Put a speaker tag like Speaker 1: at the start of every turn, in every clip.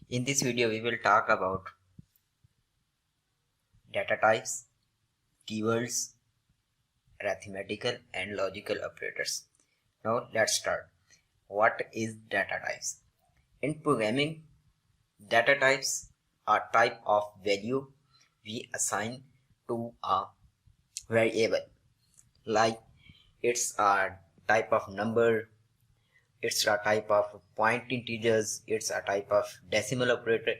Speaker 1: In this video, we will talk about data types, keywords, arithmetical and logical operators. Now let's start. What is data types? In programming, data types are type of value we assign to a variable. Like it's a type of number, it's a type of point integers, it's a type of decimal operator,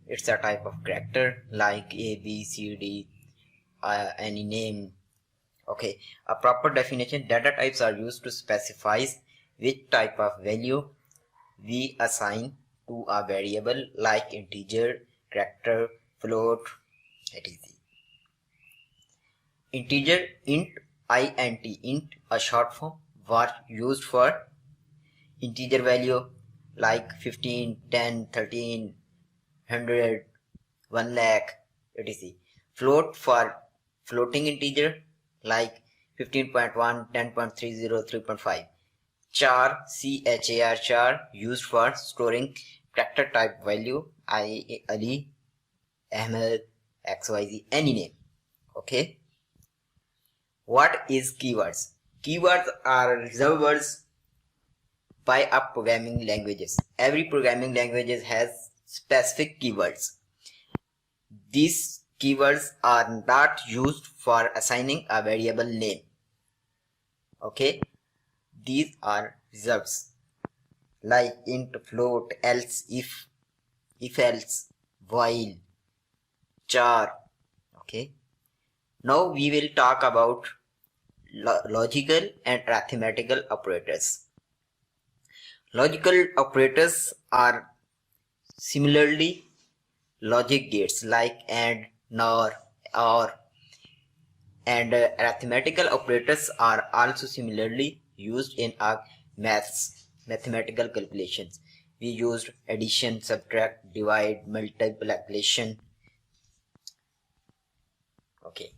Speaker 1: it's a type of character like A, B, C, D, any name. Okay, a proper definition: data types are used to specify which type of value we assign to a variable like integer, character, float, etc. Integer, int, a short form, was used for integer value like 15, 10, 13, 100, 1 lakh, etc. Float for floating integer like 15.1, 10.30, 3.5. Char, char, used for storing character type value Ali, Ahmed, XYZ, any name. Okay. What is keywords? Keywords are reserved words by a programming languages. Every programming language has specific keywords. These keywords are not used for assigning a variable name. Okay, these are reserves like int, float, else, if else, while, char. Okay, now we will talk about logical and arithmetical operators. Logical operators are similarly logic gates like and, nor, or, and arithmetical operators are also similarly used in our mathematical calculations. We used addition, subtract, divide, multiplication. Okay.